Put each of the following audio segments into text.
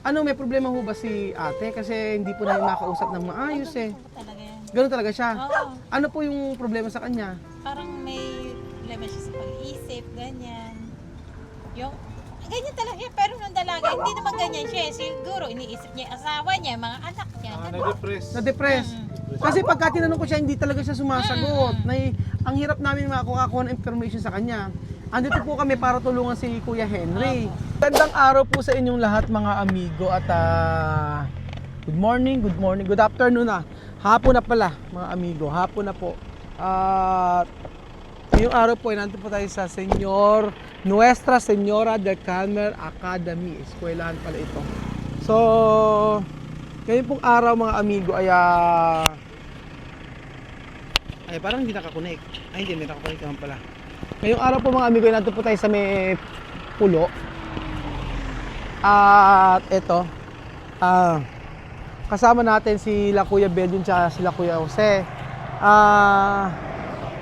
Ano, may problema ho ba si ate? Kasi hindi po namin makausap ng maayos eh. Talaga yan. Ganun talaga siya. Oo. Ano po yung problema sa kanya? Parang may problema siya sa pag-iisip, ganyan. Yung, ganyan talaga siya. Pero nung dalaga, hindi naman ganyan siya. Siguro, iniisip niya yung asawa niya, yung mga anak niya. ganun. Na-depress. Na-depress. Kasi pagka tinanong ko siya, hindi talaga siya sumasagot. Ang hirap namin makakuha ng information sa kanya. Andito po kami para tulungan si Kuya Henry. Gandang araw po sa inyong lahat mga amigo at good morning, good afternoon na. Hapon na pala mga amigo, hapon na po. At ngayong araw po ay nandito po tayo sa Nuestra Señora del Carmen Academy. Eskwelahan pala ito. So, ngayon pong araw mga amigo ay parang hindi nakakonect. Ay hindi, may nakakonect naman pala. Ngayong araw po mga amigo, nandito po tayo sa may pulo. At ito, kasama natin si La Kuya Belgium at si La Kuya Jose.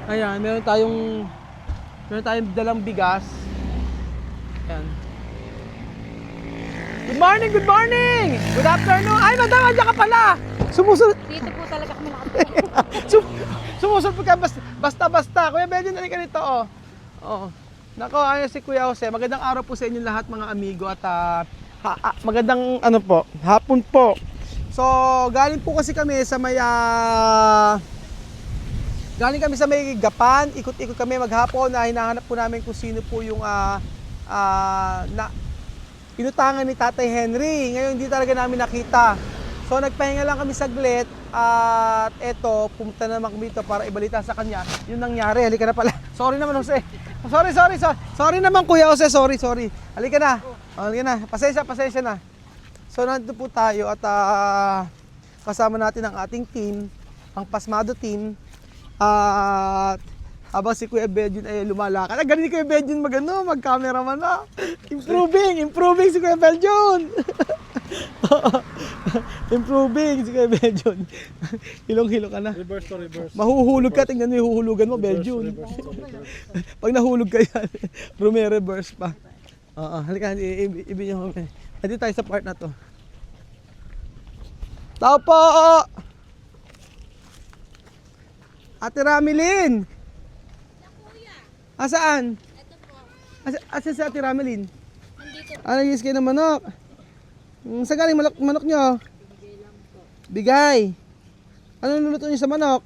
Ayan, meron tayong dalang bigas. Ayan. Good morning, good morning! Good afternoon! Ay, madam, andyan ka pala! Sumusunod. Dito po talaga kami nakapagod. Sumusunod ka basta-basta. Kuya Belgium, nalika nito, oh. Oo. Nako, ayun si Kuya Jose. Magandang araw po sa inyong lahat mga amigo at magandang hapon po. So, galing po kasi kami sa may Gapan. Ikot-ikot kami maghapon na hinahanap po namin kung sino po yung inutangan ni Tatay Henry. Ngayon hindi talaga namin nakita. So, nagpahinga lang kami saglit at eto, pumunta naman kami dito para ibalita sa kanya yung nangyari. Halika na pala. Sorry naman, Jose. Sorry naman, Kuya Jose. Sorry. Halika na. Halika na. Pasensya na. So, nandito po tayo at kasama natin ang ating team, ang Pasmado team. At habang si Kuya Belgium ay lumalakad. Galing ni Kuya Belgium mag-cameraman na. Improving si Kuya Belgium. Improving si Kuya Belgium. Hilong-hilo ka na. Reverse. Mahuhulog ka, tingnan mo yung huhulugan mo, Belgium. Pag nahulog ka yan, reverse pa. Halika, ibigyan mo kami. Nandito tayo sa part na to. Tao po! Ate Ramilin! Asaan? Ito po. Asan si Ate Ramilin? Nandito. Nagis kayo ng manok? Saan galing manok nyo? Bigay. Ano luluto nyo sa manok?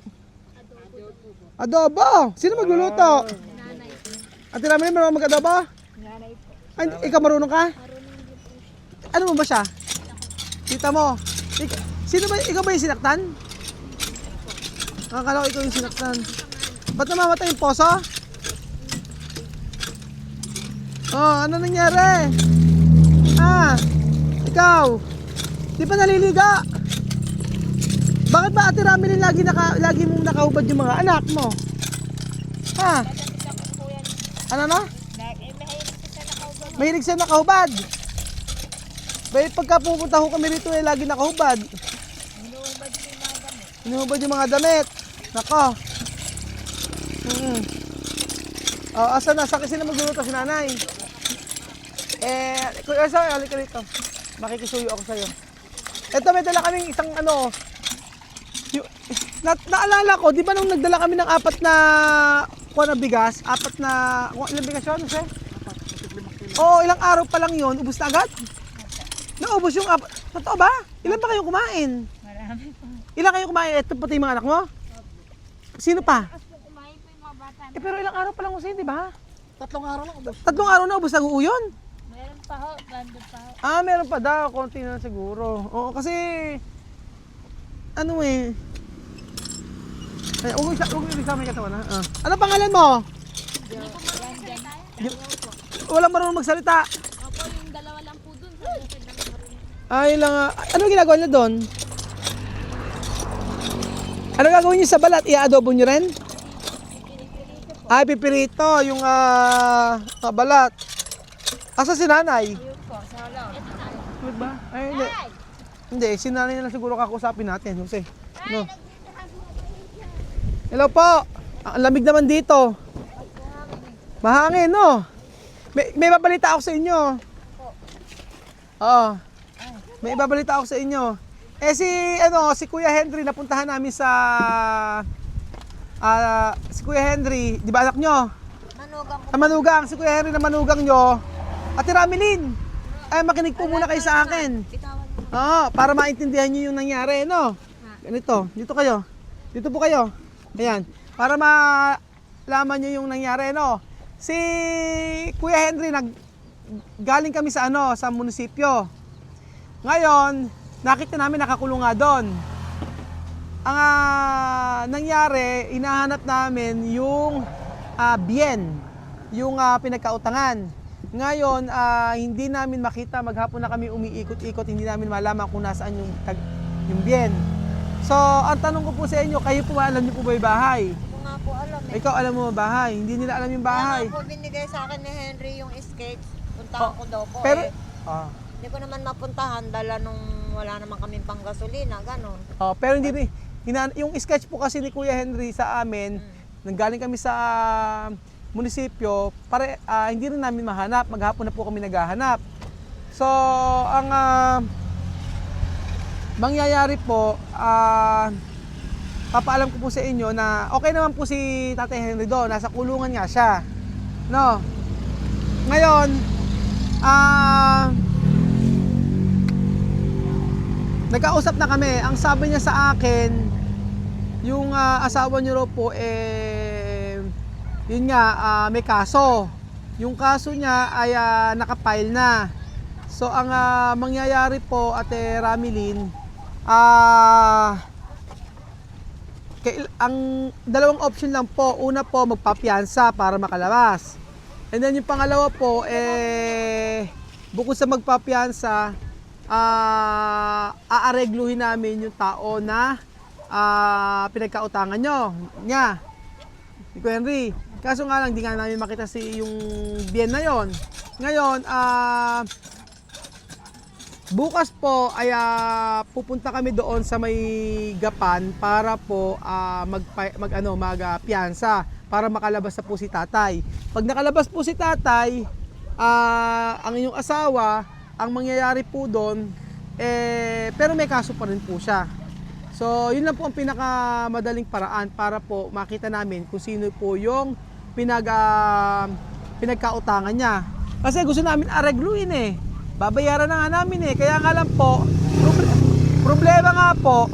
Adobo. Sino magluluto? Nanay po. Ate Ramilin, marunong mag-adobo? Nanay po. Ay, ikaw marunong ka? Marunong din po. Ano mo ba siya? Tita mo. Sino ba? Ikaw ba yung sinaktan? Akala ko ikaw yung sinaktan. Ba't namamatay yung poso? Oh, ano nangyari? Ikaw. Di pa naliliga? Bakit ba Ate Ramilin lagi mong nakahubad yung mga anak mo? Ha? Ano na? Mahilig siya nakahubad. Bakit pagka pupunta ho kami rito lagi nakahubad? Hinuhubad yung mga damit. Nako. Asa na? Saan kasi na magluluto si nanay? Kuya Asa, halika rito. Makikisuyo ako sa'yo. Ito, may dala kaming isang naalala ko, di ba nung nagdala kami ng apat na bigas? Ilang bigas yun? Kasi? Oo, ilang araw pa lang yun. Ubus na agad? Naubos yung apat. Totoo ba? Ilan ba kayo kumain? Marami po. Ilan kayo kumain? Ito pati yung mga anak mo? Sino pa? Kumain po yung mga bata. Pero ilang araw pa lang kasi, di ba? 3 araw lang ubos. 3 araw na ubos na yun. Meron pa ho. Nandun pa ho. Meron pa daw. Konti na siguro. Oo, kasi huwag mo isama yung katawan, ha? Ano pangalan mo? Walang marunong magsalita. Opo, yung dalawa lang po dun. Sa bukid lang marunong. Ay lang. Ano ginagawa niyo doon? Ano gagawin niyo sa balat? I-adobo niyo rin? Ay, pipirito yung balat. Asa si nanay? Ayun po, sa halaw. Ito na. Ano ba? Ay, hindi. Hindi, si nanay na lang siguro kakausapin natin, Jose. No. Hello po. Ang lamig naman dito. Mahangin, no? May babalita ako sa inyo. Oo. May ibabalita ako sa inyo. Eh si Kuya Henry napuntahan namin sa si Kuya Henry, di ba anak nyo? Manugang ko. Manugang, si Kuya Henry na manugang nyo. Ate Ramilin, ay makinig po muna kayo sa akin. Bitawan mo. Oo, para maintindihan nyo yung nangyari, no? Ganito, dito kayo. Dito po kayo. Ayan, para malaman nyo yung nangyari, no? Si Kuya Henry, galing kami sa sa munisipyo. Ngayon, nakita namin nakakulong nga doon. Ang nangyari, hinahanap namin yung bien, yung pinagkautangan. Ngayon, hindi namin makita, maghapon na kami umiikot-ikot, hindi namin malaman kung nasaan yung bien. So, ang tanong ko po sa inyo, kayo po alam niyo po ba yung bahay? Ako nga po alam eh. Ikaw alam mo ba bahay? Hindi nila alam yung bahay. Kaya nga po binigay sa akin ni Henry yung skates. Puntahan ko daw po Pero, Hindi ko naman mapuntahan dala nung wala naman kaming panggasolina, ganon. pero hindi rin. Yung sketch po kasi ni Kuya Henry sa amin, nanggaling kami sa munisipyo, hindi rin namin mahanap. Maghapon na po kami naghahanap. So, ang mangyayari po, papaalam ko po sa inyo na okay naman po si Tatay Henry doon. Nasa kulungan nga siya. No? Ngayon, nagkausap na kami. Ang sabi niya sa akin, yung asawa niyo raw po, yun nga, may kaso. Yung kaso niya ay nakapile na. So, ang mangyayari po, Ate Ramilin, ang dalawang option lang po. Una po, magpapiyansa para makalabas. And then yung pangalawa po, bukod sa magpapiyansa, aaregluhin namin yung tao na pinagkautangan nyo niya ni Kuya Henry. Kaso nga lang, di nga namin makita yung bien na yon. Ngayon, bukas po ay pupunta kami doon sa may Gapan para po magpiyansa para makalabas na po si tatay. Pag nakalabas po si tatay, ang inyong asawa, ang mangyayari po doon, pero may kaso pa rin po siya. So, yun lang po ang pinakamadaling paraan para po makita namin kung sino po yung pinagkautangan niya. Kasi gusto namin aregluin babayaran na nga namin Kaya nga lang po, problema nga po,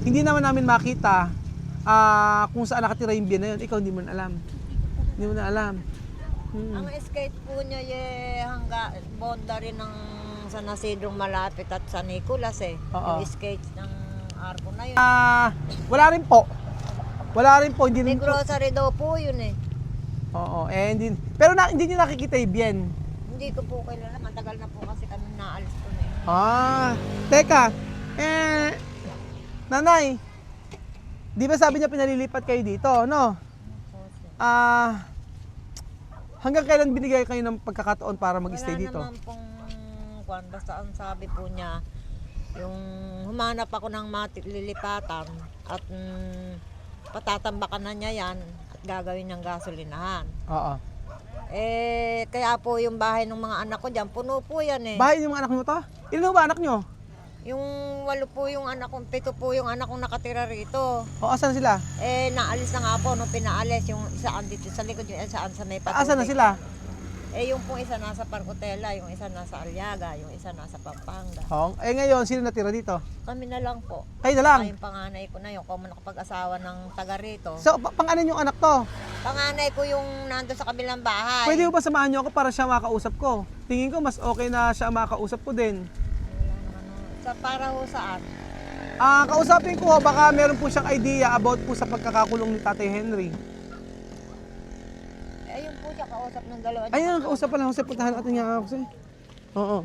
hindi naman namin makita kung saan nakatira yung bien na yun. Ikaw hindi mo na alam. Hindi mo na alam. Ang skate po niya boundary ng San Isidro malapit at San Nicolas Oo. Yung skates ng arko na yun. Wala rin po. Wala rin po. Hindi May rin po. grocery daw po yun Oo. Pero hindi nyo nakikita yung bien. Hindi ko po kilala. Matagal na po kasi kami naalis po na yun. Teka. Nanay. Di ba sabi niya pinalilipat kayo dito, no? Hanggang kailan binigay kayo ng pagkakataon para mag-stay dito? Wala naman pong basta ang sabi po niya, yung humanap ako ng lilipatan at patatambakan na niya yan at gagawin niyang gasolinahan. Oo. Kaya po yung bahay ng mga anak ko dyan, puno po yan Bahay ng mga anak nyo to? Ilan ba anak nyo? Yung 8 po yung anak ko, 7 po yung anak kong nakatira rito. Asan sila? Naalis na nga po, nung pinaalis, yung isa andito sa likod, yung isa sa may patuloy. Asan na sila? Yung pong isa nasa Parcotela, yung isa nasa Aliaga, yung isa nasa Pampanga. Ngayon, sino natira dito? Kami na lang po. Kayo na lang? Yung panganay ko na yung common nakapag-asawa ng taga rito. So, pang-anin yung anak to? Panganay ko yung nando sa kabilang bahay. Pwede mo ba samahan nyo ako para siya makausap ko? Tingin ko mas okay na siya makausap ko din. Para ho saan? Kausapin ko, baka meron po siyang idea about po sa pagkakakulong ni Tatay Henry. Ayun po siya, kausap ng dalawa. Ayun, kausap pala, Jose, puntahan natin nga ako. Oo.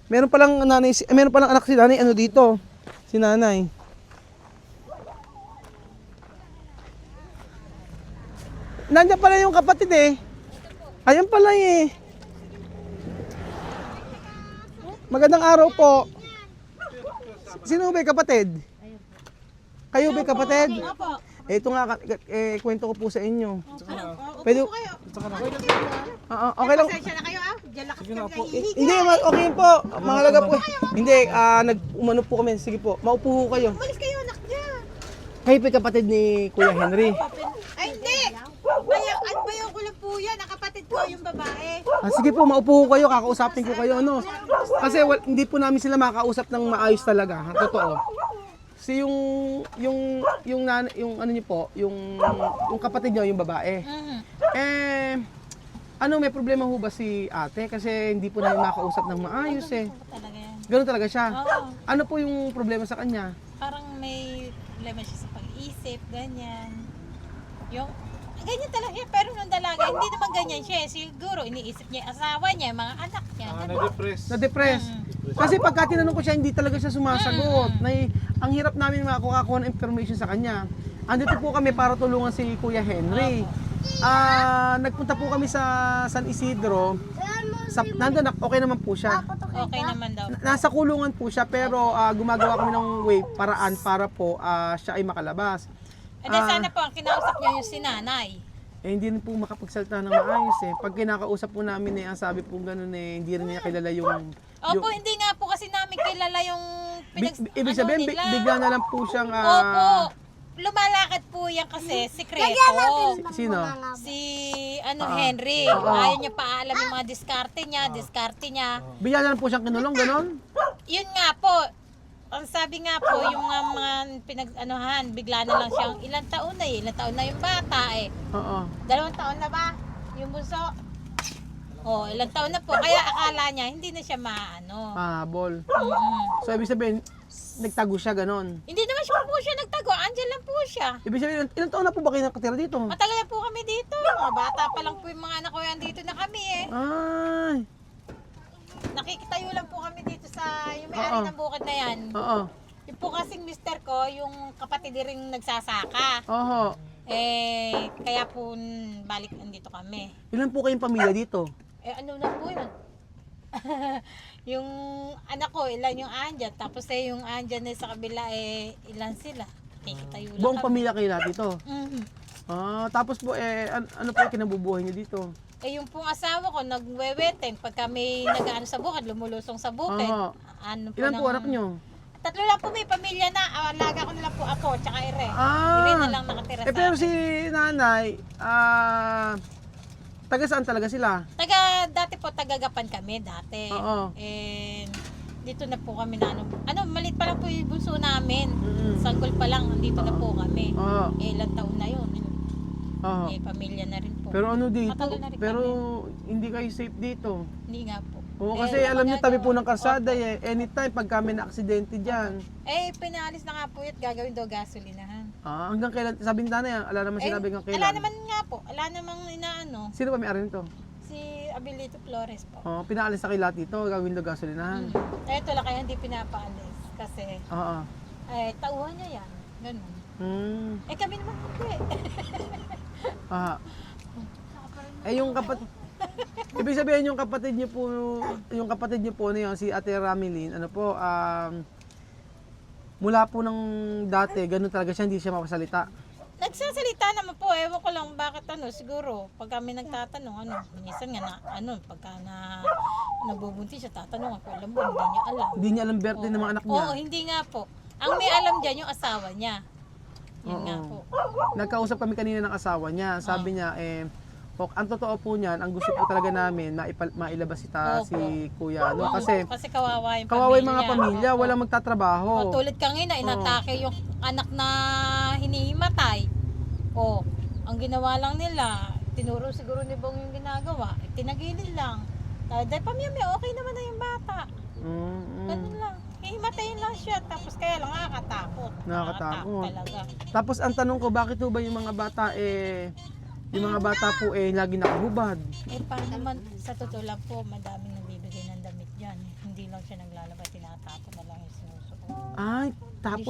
Meron palang anak si nanay, dito? Si nanay. Nandiyan pala yung kapatid Ayun pala Magandang araw po. Sino ba yung kapatid? Kayo ba yung kapatid? Ito nga, kwento ko po sa inyo. Pwede, Oo, okay lang. Pasensya na kayo ah. Diyan lang Sige na kami po. nahihiga. Hindi, okay po. Mahalaga po. Hindi, umano po kami. Sige po, maupo ho kayo. Umalis kayo anak dyan. Kayo po yung kapatid ni Kuya Henry. Ay hindi. Bayaw ko lang po yan. Ang kapatid ko yung babae. Sige po, maupo ho kayo. Kakausapin ko kayo. Ano? Kasi hindi po namin sila makakausap ng maayos talaga. Totoo. Si yung ano niyo po, yung kapatid niyo, yung babae. May problema ho ba si ate? Kasi hindi po namin makausap ng maayos eh. Talaga yan. Ganun talaga siya. Oo. Ano po yung problema sa kanya? Parang may problema siya sa pag-isip, ganyan. Ganyan talaga siya, pero nung dalaga, hindi naman ganyan siya. Siguro, iniisip niya yung asawa niya, yung mga anak niya. Na-depress. Kasi pagka tinanong ko siya, hindi talaga siya sumasagot. Ang hirap namin makakuha ng information sa kanya. Andito po kami para tulungan si Kuya Henry. Nagpunta po kami sa San Isidro. Nandun, okay naman po siya. Okay naman daw. Nasa kulungan po siya, pero gumagawa kami ng paraan para po siya ay makalabas. And then sana po, ang kinausap niya yung si nanay. Hindi rin po makapagsalita ng maayos eh. Pag kinakausap po namin ang sabi po ganun hindi rin niya kilala yung... Opo, hindi nga po kasi namin kilala yung Ibig sabihin, nila. bigla na lang po siyang... Opo, lumalakad po yan kasi sikreto. Sino? Si Henry. Ayaw niya pa alam yung mga diskarte niya. Bigla na lang po siyang kinulong, ganun? Yun nga po. Ang sabi nga po, yung mga bigla na lang siyang ilang taon na yung bata eh. Oo. 2 taon na ba? Yung bunso? Ilang taon na po. Kaya akala niya, hindi na siya maano. Ball. Mm-mm. So, ibig sabihin, nagtago siya, ganun. Hindi naman siya po siya nagtago. Andyan lang po siya. Ibig sabihin, ilang taon na po ba kayo nakatira dito? Matagal na po kami dito. Mga bata pa lang po yung mga anak ko yan dito na kami eh. Ay. Nakikitayo lang po kami dito sa yung may-ari ng bukid na yan. Oo. Yung po kasing mister ko, yung kapatid ring nagsasaka. Oo. Kaya po balik andito kami. Ilan po kayong pamilya dito? Ano na po yun? Yung anak ko, ilan yung andyan. Tapos yung andyan na sa kabila, ilan sila. Nakikitayo lang Buong kami. pamilya kayo lahat dito? Mhm. Tapos po, ano po yung kinabubuhay niyo dito? Yung pong asawa ko, nagweweteng. Pag kami nag-ano sa bukid, lumulusong sa bukid. Oo. Ano Ilan po anak niyo? 3 lang po may pamilya na. Alaga ko na lang po ako, tsaka Ire. Ah. Ire na lang nakatira sa Pero akin. si nanay, taga saan talaga sila? Dati po, tagagapan kami dati. Oo. And dito na po kami na maliit pa lang po yung bunso namin. Mm-mm. Sanggol pa lang, nandito na po kami. Oo. Ilang taon na yun. Oo. Pamilya na rin po. Pero ano dito? Matagal na rin Pero hindi kayo safe dito. Hindi nga po. Oo, kasi alam niyo tabi po ng kalsada eh. Anytime pag kami na-aksidente diyan. Pinalis na nga po yun, gagawin daw gasolinahan. Hanggang kailan? Sabi ni nanay, ala naman sinabi hanggang kailan. Ala naman nga po, ala namang inaano. Sino pa may-ari nito? Si Abilito Flores po. Pinaalis na kayo lahat dito, gagawin daw gasolinahan. Ito lang kaya hindi pinapaalis. Kasi, Oo. tauhan niya yan. Ganun. Kami naman hindi. Yung ibig sabihin yung kapatid niyo po na yun, si Ate Ramilin, mula po ng dati, ganun talaga siya, hindi siya mapasalita. Nagsasalita naman po, ewan ko lang bakit siguro, pag kami nagtatanong, minsan nga pagka nabubuntis siya, tatanong ako, alam mo, hindi niya alam. Hindi niya alam birthday ng mga anak niya. Oo, hindi nga po. Ang may alam dyan, yung asawa niya. Yun nga po. Nagkausap kami kanina ng asawa niya, sabi niya, ang totoo po niyan, ang gusto po talaga namin, mailabas si Kuya. Kasi kawawa yung kawawa yung mga pamilya, walang magtatrabaho. Tulad kanina, inatake yung anak na hinihimatay. Ang ginawa lang nila, tinuro siguro ni Bong yung ginagawa, tinagilid lang. Dahil pamilya, okay naman na yung bata. Ganun lang. Hihimatayin lang siya, tapos kaya lang nakakatakot. Nakakatakot talaga. Tapos ang tanong ko, bakit ba yung mga bata po lagi nakahubad? Paano naman, sa totoo lang po, madaming nagbibigay ng damit dyan. Hindi lang siya naglalaba, tinatapon na lang yung sinusuot. Ay,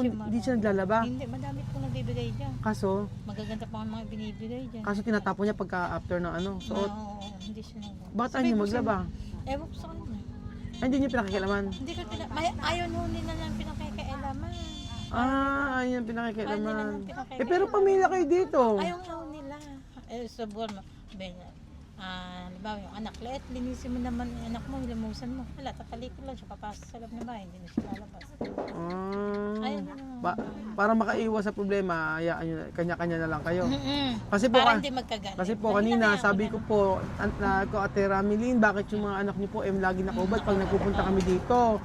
hindi siya naglalaba. Hindi, madami po nagbibigay dyan. Kaso Magaganda pa ang mga binibigay dyan. tinatapon niya pagka after ng suot. Oo, hindi siya naglalaba. Bakit ayaw niya maglaba? Ewan ko sa kanila. Hindi niya pinakikialaman. Hindi ko ayaw nila lang pinakikialaman. Ayaw niya pinakikialaman. Ayaw nila ng Pero pamilya kayo dito. Ayaw nila. Sa buwan, halimbawa yung anak, linisin mo naman yung anak mo, hilamusan mo. Wala, tatalikod lang siya, papasok sa loob ng bahay, hindi na siya lalabas. Ayun yun naman. Para makaiwas sa problema, hayaan nyo, kanya-kanya na lang kayo. Kasi po, Para hindi magkagalit. Kasi po kanina, sabi ko po, Ate Ramilin, bakit yung mga anak niyo po lagi nakubad pag nagpupunta kami dito?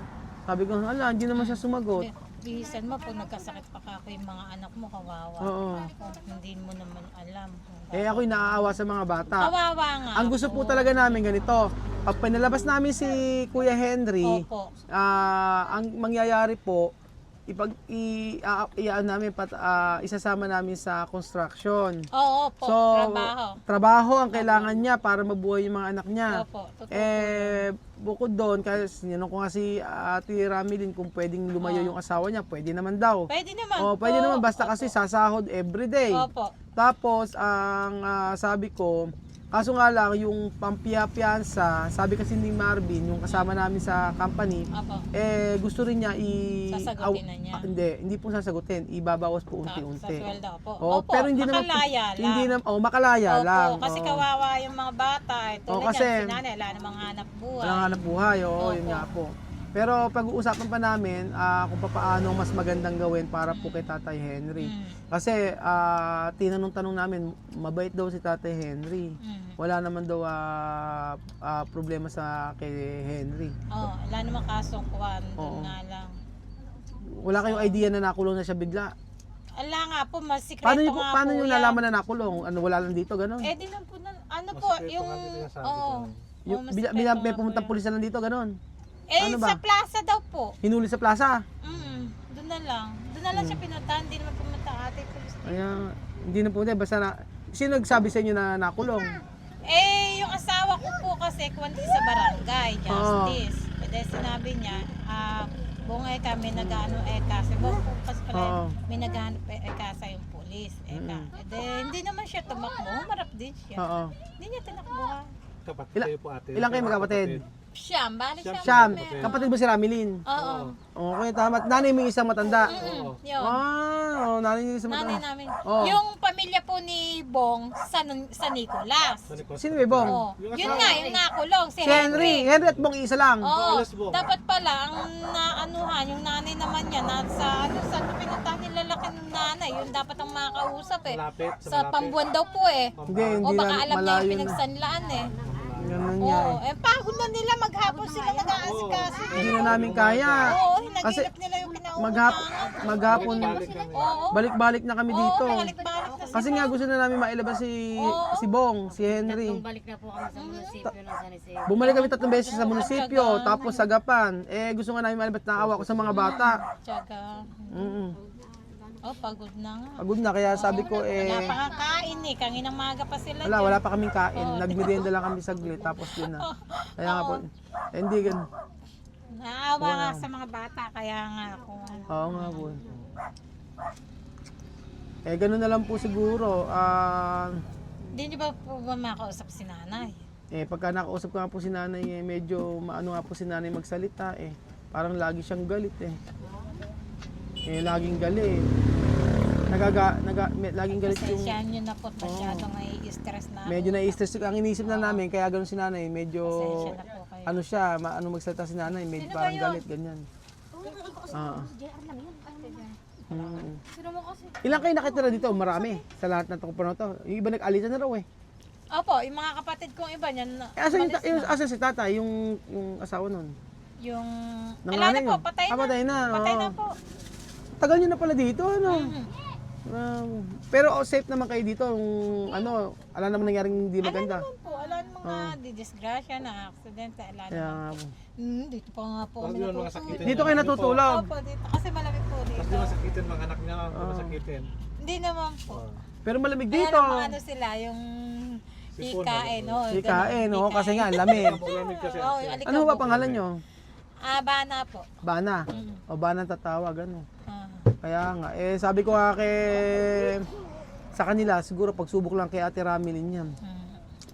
Sabi ko, ala, hindi naman siya sumagot. Bihisan mo po, nagkasakit pa ako yung mga anak mo, kawawa. Oo. Hindi mo naman alam. Ako'y naaawa sa mga bata. Kawawa nga. Ang gusto po talaga namin ganito, pag pinalabas namin si Kuya Henry, Opo. ang mangyayari po, isasama namin sa construction. Oo po, So, trabaho. ang kailangan niya para mabuhay yung mga anak niya. Opo, totoo. Bukod doon, kasi sinanong ko nga si Ate Ramilin kung pwedeng lumayo yung asawa niya, pwede naman daw. Pwede naman Pwede po. naman, basta Opo. kasi sasahod everyday. Opo. Tapos, ang sabi ko, kaso nga lang, yung pampiyansa, sabi kasi ni Marvin, yung kasama namin sa company, Opo. gusto rin niya Sasagutin na niya. hindi po sasagutin, ibabawas po Sa unti-unti. sweldo po. Oo, pero hindi naman makalaya lang. hindi na makalaya Opo, lang. kasi Oo. kawawa yung mga bata. Tulad kasi yan, si nanay, wala namang hanap buhay. Walang hanap buhay, oo, yun Opo. nga po. Pero pag-uusapan pa namin kung paano mas magandang gawin para po kay Tatay Henry. Kasi tinanong-tanong namin, mabait daw si Tatay Henry. Wala naman daw problema sa kay Henry. Wala namang kasong kuwan. Oo. Doon nga lang. Wala kayong idea na nakulong na siya bigla. Ala nga po, mas sikreto Paano nga nyo po nalaman na nakulong? Wala lang dito, gano'n? di na po, po, yung, May pumuntang pulis na lang dito, gano'n? ano ba? Sa plaza daw po. Hinuli sa plaza. Doon na lang. Doon na lang siya pinuntahan, hindi naman pumunta ang ate police. Kaya, hindi na po, basta na, sino nagsabi sa inyo na nakulong? Yung asawa ko po kasi kuwanti sa barangay, justice. Dahil sinabi niya, bungay kami nag-ano kasi kasi pala may nag-ano sa yung pulis. Hindi naman siya tumakbo, humarap din siya. Hindi niya tinakbuhan. Kapatid kayo po ate. Ilang kayo magkapatid? Siyam, bali siyam. Siyam. kami. Kapatid mo si Ramilin? Oo. Okay, tama. Nanay mo yung isang matanda. Yun. Nanay mo yung isang Nanay matanda. namin. Oo. Yung pamilya po ni Bong sa Nicolas. Sino may bong? Oh, yun nga, yung nakulong, si Si Henry. Henry at Bong isa lang. Oo, Nicolas Bong. dapat pala, ang naanuhan, yung nanay naman niya, nasa, saan pinuntahan yung lalaki ng nanay, yun dapat ang makakausap Malapit, sa Sa malapit. Pambuan daw po Hindi, O hindi baka lang, alam niya malayo yung na. pinagsanlaan Ganun niya Oo, pagod na nila, maghapon sila nag-aasikaso. Hindi na namin kaya. Oo, Kasi hinagilap nila yung pinauutangan. maghapon, Oo, balik-balik na kami dito. balik-balik na Kasi nga gusto na namin mailabas si Bong, si Henry. Balik na po kami sa munisipyo ng San Isidro. Bumalik kami 3 beses sa munisipyo, tapos sa Gapan. Gusto nga namin mailabas, naawa ko sa mga bata. Tsaga. Pagod na nga. Pagod na, kaya sabi ko Wala pa kakain kanginang maga pa sila. wala pa kaming kain. Nagmerienda lang kami saglit, tapos yun na. Kaya nga po, hindi ganun. Naawa nga sa mga bata, kaya nga ako. Oo nga po. Ganun na lang po siguro. Hindi niyo ba po ba makausap si nanay? Pagka nakausap ko nga po si nanay, medyo maano nga po si nanay magsalita Parang lagi siyang galit laging galit. Laging galit yung... Pasensyahan niyo na po, masyadong nai-stress na ako. Medyo na-stress. Ang iniisip na namin, kaya gano'n si nanay, medyo... Pasensya na po kayo. Ano siya, magsalita si nanay, medyo parang galit, ganyan. Ilang kayo nakitira dito? Marami. Sa lahat ng tungkol na to. Yung iba nag-alitan na raw Opo, yung mga kapatid kong iba niyan. Asa si tata, yung asawa nun? Yung... Ng Ala nanay na po, nyo? patay na. Patay na. Patay oo. na po. Tagal nyo na pala dito, ano? Mhm. Pero safe naman kayo dito, ala naman nangyaring hindi maganda. Alam naman po, alam mga disgrasya na aksidente, alam Kaya naman. nga po. Dito pa nga po Huwag kami yun, mga natutulog. sakitin. Dito kayo natutulog. Opo, dito. Kasi malamig po Tapos dito. di masakitin mga anak niya, di masakitin. Hindi naman po. Pero malamig Kaya dito. lang mga ano sila, yung Sipon, hikain. Hikain, kasi nga, lamig. Malamig kasi. Oo, yung Ano ba pangalan nyo? Bana po. Bana. O Bana tatawag, ano. Ah. Kaya nga, sabi ko nga sa kanila, siguro pagsubok lang kay Ate Ramilin yan.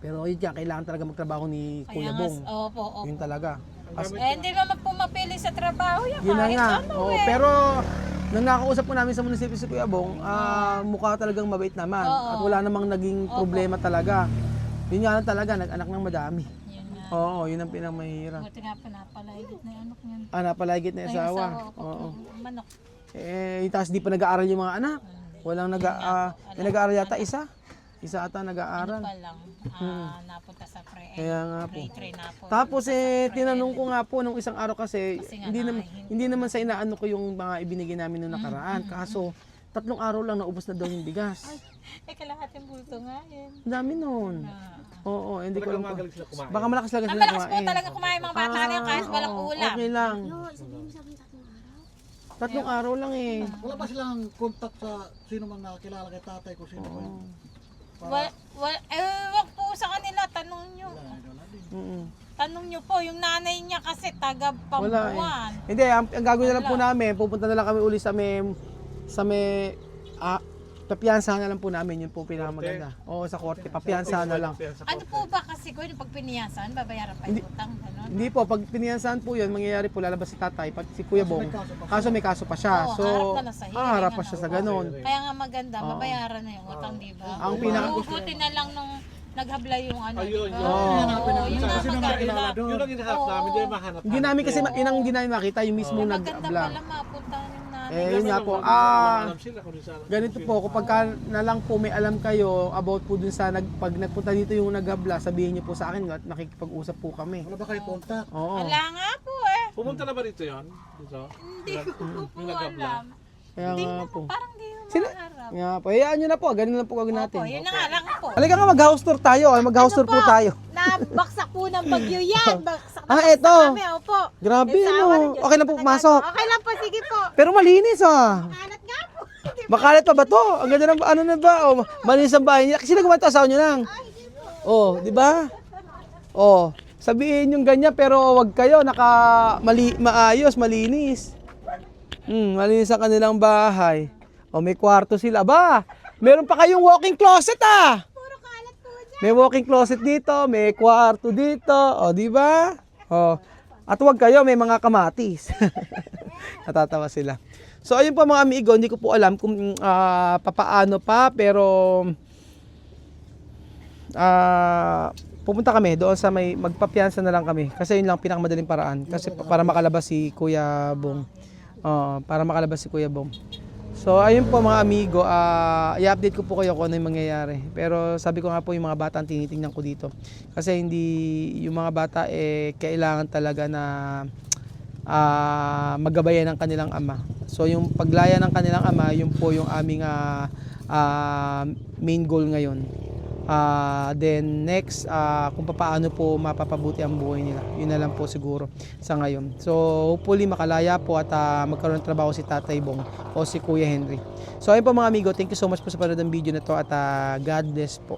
Pero yun yan, kailangan talaga magtrabaho ni Kuya Kaya nga, Bong. opo. Yun talaga. Hindi naman po mapili sa trabaho. Yun na kahit nga. ano Pero nang nakausap ko namin sa munisipyo si Kuya Bong, mukha talagang mabait naman. Oo. At wala namang naging problema talaga. Yun nga lang talaga, nag-anak ng madami. Yun na. Oo, yun ang pinamahirap. Buti nga pa napalaigit na yung anak niyan. Napalagit na yung Ay, asawa. ko, Oo. manok. Tapos di pa nag-aaral yung mga anak. Walang yung nag-aaral yata isa. Isa ata Ano nag-aaral. pa lang, napunta sa Kaya nga po. pre-3 na po. Tapos tinanong ko nga po nung isang araw kasi, Kasi nga hindi naman sa inaano ko yung mga ibinigay namin nung nakaraan. Kaso 3 araw lang naubos na daw yung bigas. Kalahating bulto nga yun. Ang dami nun. Oo, hindi ko Talagang alam po. magaling sila kumain. Baka malakas lang sila Malakas po kumain. talaga kumain mga bata na yun kahit walang oo, ulam. Okay lang. Yo, sabihin mo sa akin 3 araw. 3 araw lang eh. Wala ba silang contact sa sino man nakakilala kay tatay ko sino ba yun? Wag po sa kanila, tanong nyo. Mm. Tanong nyo po, yung nanay niya kasi taga Wala Pambuan. Hindi, ang gagawin na lang po namin, pupunta na lang kami uli sa may papiyansahan na lang po namin, yun po pinakamaganda. Oo, sa korte, papiyansahan na lang. Ano po ba kasi ko yung pag piniyasan, babayaran pa yung utang, gano'n? Hindi po, pag piniyansahan po yun, mangyayari po, lalabas si tatay, pati si Kuya Bong, kaso may kaso pa siya. Oo, So, harap na lang sa hearing, harap pa ano. siya sa ganun. Kaya nga maganda, babayaran na yung utang, di ba? Ang pinaka- Buti na lang nung naghabla yung ano, Ayun, di ba? yun. Oo, yun nga Sino maganda. nakilala doon? Yun ang hinahanap namin, hindi mahanap. Hindi namin kasi, yun ang hindi namin makita, yung mismo Maganda nag-vlog. pala mapunta yung nanay. Yun nga po, Alam sila kung saan. ganito po, kapag na lang po may alam kayo about po dun sa, pag nagpunta dito yung naghabla, sabihin niyo po sa akin at nakikipag-usap po kami. Wala ba kayo contact? Oo. Wala nga po eh. Pumunta na ba dito yun? Dito? Hindi ko po Yung naghabla? alam. Kaya Hindi nga na po. po, parang di mo Sino? maharap. Nga po, hayaan nyo na po, ganun lang po gawin natin. Opo, yun na nga lang po. Halika nga, mag-house tour tayo, mag-house tour po tayo. Nabaksak po ng bagyo yan. Baksak na Eto. kami, opo. Grabe, Yung sawa no. ng Diyos Okay na po pumasok. Okay lang po, sige po. Pero malinis Kalat nga po. Makalat pa ba to? Ang ganda ng ano na ba? Oh, malinis ang bahay niya. Kasi nagawa ito, asawa niyo lang. Oh, di ba? Oh, sabihin yung ganyan pero wag kayo maayos, malinis. Malinis ang kanilang bahay. Oh, may kwarto sila. Ba, meron pa kayong walking closet ah. Puro kalat po dyan. May walking closet dito, may kwarto dito. O, di ba? O, at wag kayo, may mga kamatis. Natatawa sila. So, ayun po mga amigo, hindi ko po alam kung papaano pa, pero pupunta kami doon sa may magpapiyansa na lang kami. Kasi yun lang pinakamadaling paraan. Kasi para makalabas si Kuya Bong. Para makalabas si Kuya Bong. So, ayun po mga amigo, i-update ko po kayo kung ano yung mangyayari. Pero sabi ko nga po yung mga bata ang tinitingnan ko dito. Kasi hindi, yung mga bata kailangan talaga na magabayan ng kanilang ama. So, yung paglaya ng kanilang ama, yun po yung aming main goal ngayon. Then next, kung paano po mapapabuti ang buhay nila. Yun na lang po siguro sa ngayon. So hopefully makalaya po at magkaroon ng trabaho si Tatay Bong o si Kuya Henry. So ayun po mga amigo, thank you so much po sa panonood ng video na to at God bless po.